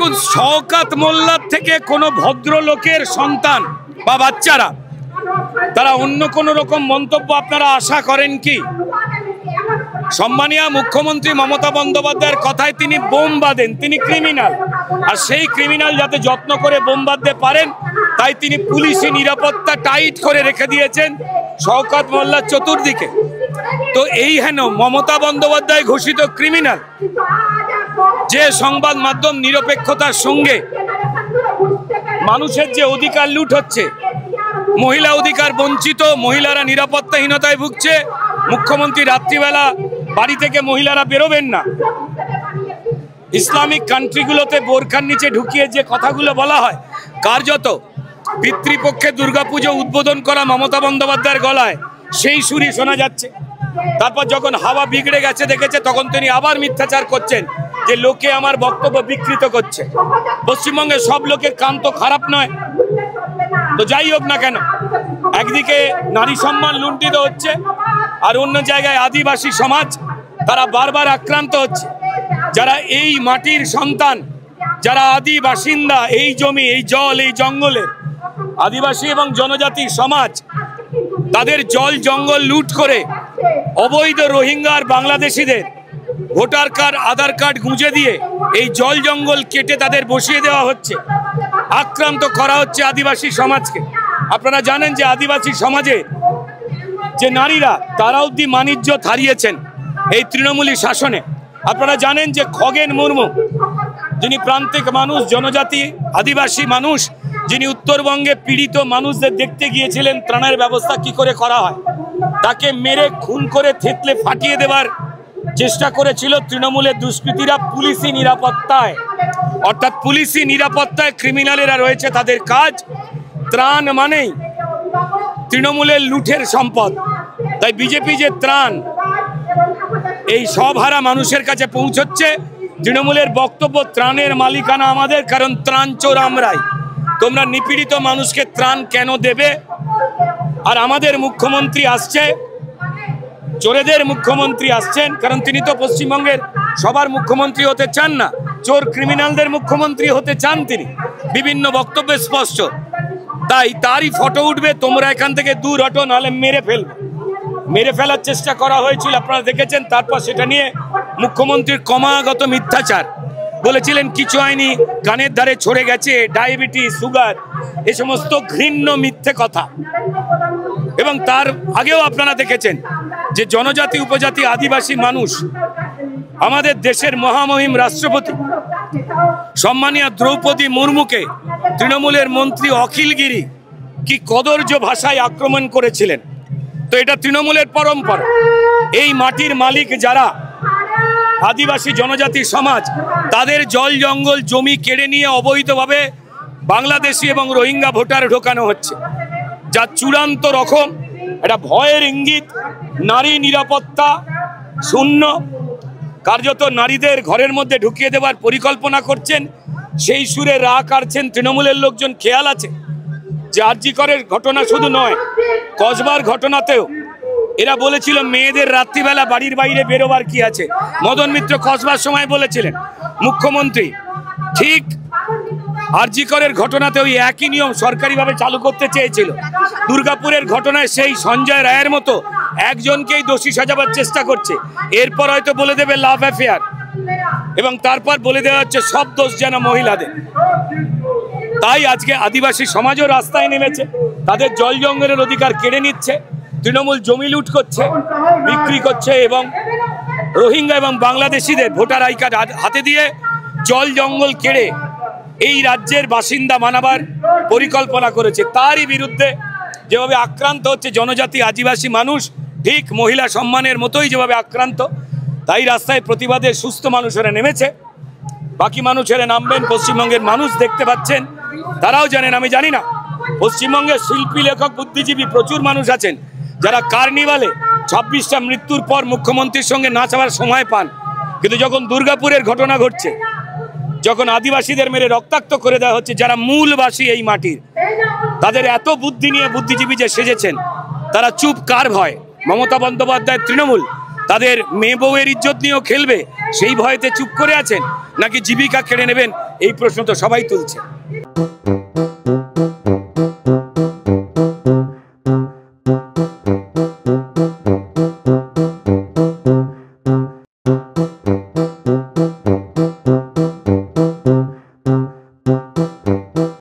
দেখুন, শওকত মোল্লার থেকে কোনো ভদ্রলোকের সন্তান বা বাচ্চারা তারা অন্য কোনো রকম মন্তব্য আপনারা আশা করেন কি? সম্মানীয় মুখ্যমন্ত্রী মমতা বন্দ্যোপাধ্যায়ের কথায় তিনি বোম বাঁধেন, তিনি ক্রিমিনাল। আর সেই ক্রিমিনাল যাতে যত্ন করে বোম বাঁধতে পারেন তাই তিনি পুলিশি নিরাপত্তা টাইট করে রেখে দিয়েছেন শওকত মোল্লার চতুর্দিকে। তো এই হেন মমতা বন্দ্যোপাধ্যায় ঘোষিত ক্রিমিনাল যে সংবাদ মাধ্যম নিরপেক্ষতার সঙ্গে মানুষের যে অধিকার লুট হচ্ছে, মহিলা অধিকার বঞ্চিত, মহিলারা নিরাপত্তাহীনতায় ভুগছে, মুখ্যমন্ত্রী রাত্রিবেলা বাড়ি থেকে মহিলারা বেরোবেন না, ইসলামিক কান্ট্রিগুলোতে বোরখার নিচে ঢুকিয়ে যে কথাগুলো বলা হয়, কার্যত পিতৃপক্ষে দুর্গাপুজো উদ্বোধন করা মমতা বন্দ্যোপাধ্যায়ের গলায় সেই সুরই শোনা যাচ্ছে। তারপর যখন হাওয়া বিগড়ে গেছে দেখেছে, তখন তিনি আবার মিথ্যাচার করছেন যে লোকে আমার বক্তব্য বিকৃত করছে। পশ্চিমবঙ্গের সব লোকের কান তো খারাপ নয়। তো যাই হোক না কেন, একদিকে নারী সম্মান লুণ্ঠিত হচ্ছে, আর অন্য জায়গায় আদিবাসী সমাজ তারা বারবার আক্রান্ত হচ্ছে। যারা এই মাটির সন্তান, যারা আদি বাসিন্দা, এই জমি, এই জল, এই জঙ্গলের আদিবাসী এবং জনজাতি সমাজ, তাদের জল জঙ্গল লুট করে অবৈধ রোহিঙ্গা আর বাংলাদেশিদের ভোটার কার্ড, আধার কার্ড গুঁজে দিয়ে এই জল জঙ্গল কেটে তাদের বসিয়ে দেওয়া হচ্ছে, আক্রান্ত করা হচ্ছে আদিবাসী সমাজকে। আপনারা জানেন যে আদিবাসী সমাজে যে নারীরা, তারা অবধি মানিজ্য হারিয়েছেন এই তৃণমূলী শাসনে। আপনারা জানেন যে খগেন মুর্মু, যিনি প্রান্তিক মানুষ, জনজাতি আদিবাসী মানুষ, যিনি উত্তরবঙ্গে পীড়িত মানুষদের দেখতে গিয়েছিলেন ত্রাণের ব্যবস্থা কি করে করা হয়, তাকে মেরে খুন করে থেতলে ফাটিয়ে দেবার চেষ্টা করেছিল তৃণমূলের দুষ্কৃতীরা পুলিশি নিরাপত্তায়। অর্থাৎ পুলিশি নিরাপত্তায় ক্রিমিনালেরা রয়েছে, তাদের কাজ। ত্রাণ মানেই তৃণমূলের লুঠের সম্পদ। তাই বিজেপি যে ত্রাণ এই সব হারা মানুষের কাছে পৌঁছচ্ছে, তৃণমূলের বক্তব্য ত্রাণের মালিকানা আমাদের, কারণ ত্রাণ চোর আমরাই। তোমরা নিপীড়িত মানুষকে ত্রাণ কেন দেবে? আর আমাদের মুখ্যমন্ত্রী আসছে, চোরেদের মুখ্যমন্ত্রী আসছেন, কারণ তিনি তো পশ্চিমবঙ্গের সবার মুখ্যমন্ত্রী হতে চান না, চোর ক্রিমিনালদের মুখ্যমন্ত্রী হতে চান তিনি, বিভিন্ন বক্তব্যে স্পষ্ট। তাই তারই ফটো উঠবে, তোমরা এখান থেকে দূর হটো, নাহলে মেরে ফেলবে। মেরে ফেলার চেষ্টা করা হয়েছিল, আপনারা দেখেছেন। তারপর সেটা নিয়ে মুখ্যমন্ত্রীর ক্রমাগত মিথ্যাচার, বলেছিলেন কিছু হয়নি, কানের ধারে ছড়ে গেছে, ডায়াবেটিস, সুগার, এ সমস্ত ঘৃণ্য মিথ্যে কথা। এবং তার আগেও আপনারা দেখেছেন যে জনজাতি, উপজাতি, আদিবাসী মানুষ, আমাদের দেশের মহামহিম রাষ্ট্রপতি সম্মানীয় দ্রৌপদী মুর্মুকে তৃণমূলের মন্ত্রী অখিলগিরি কি কদর্য ভাষায় আক্রমণ করেছিলেন। তো এটা তৃণমূলের পরম্পরা। এই মাটির মালিক যারা আদিবাসী জনজাতি সমাজ, তাদের জল জঙ্গল জমি কেড়ে নিয়ে অবৈধভাবে বাংলাদেশি এবং রোহিঙ্গা ভোটার ঢোকানো হচ্ছে, যা চূড়ান্ত রকম একটা ভয়ের ইঙ্গিত। নারী নিরাপত্তা শূন্য, কার্যত নারীদের ঘরের মধ্যে ঢুকিয়ে দেওয়ার পরিকল্পনা করছেন। সেই সুরে রা কাটছেন তৃণমূলের লোকজন। খেয়াল আছে যে আরজি করের ঘটনা শুধু নয়, কসবার ঘটনাতেও এরা বলেছিল মেয়েদের রাত্রিবেলা বাড়ির বাইরে বেরোবার কি আছে। মদন মিত্র কসবার সময় বলেছিলেন, মুখ্যমন্ত্রী ঠিক আরজি করের ঘটনাতে ওই একই নিয়ম সরকারিভাবে চালু করতে চেয়েছিল। দুর্গাপুরের ঘটনায় সেই সঞ্জয় রায়ের মতো একজনকেই দোষী সাজাবার চেষ্টা করছে। এরপর হয়তো বলে দেবে লাভ অ্যাফেয়ার, এবং তারপর বলে দেওয়া হচ্ছে সব দোষ যেন মহিলাদের। তাই আজকে আদিবাসী সমাজও রাস্তায় নেমেছে, তাদের জল জঙ্গলের অধিকার কেড়ে নিচ্ছে, তৃণমূল জমি লুট করছে, বিক্রি করছে, এবং রোহিঙ্গা এবং বাংলাদেশিদের ভোটার আই কার্ড হাতে দিয়ে জল জঙ্গল কেড়ে এই রাজ্যের বাসিন্দা বানাবার পরিকল্পনা করেছে। তারই বিরুদ্ধে যেভাবে আক্রান্ত হচ্ছে জনজাতি আদিবাসী মানুষ, ঠিক মহিলা সম্মানের মতোই যেভাবে আক্রান্ত, তাই রাস্তায় প্রতিবাদে সুস্থ মানুষেরা নেমেছে। বাকি মানুষেরা নামবেন, পশ্চিমবঙ্গের মানুষ দেখতে পাচ্ছেন, তারাও জানেন, আমি জানি না। পশ্চিমবঙ্গের শিল্পী, লেখক, বুদ্ধিজীবী প্রচুর মানুষ আছেন যারা কার্নিভালে 26টা মৃত্যুর পর মুখ্যমন্ত্রীর সঙ্গে নাচাবার সময় পান, কিন্তু যখন দুর্গাপুরের ঘটনা ঘটছে, যখন আদিবাসীদের মেরে রক্তাক্ত করে দেওয়া হচ্ছে, যারা মূলবাসী এই মাটির, তাদের এত বুদ্ধি নিয়ে বুদ্ধিজীবী যে সেজেছেন, তারা চুপ কার ভয়? মমতা বন্দ্যোপাধ্যায় তৃণমূল তাদের মেয়ে বউয়ের ইজ্জত নিয়েও খেলবে, সেই ভয়েতে চুপ করে আছেন, নাকি জীবিকা কেড়ে নেবেন এই প্রশ্ন তো সবাই তুলছে।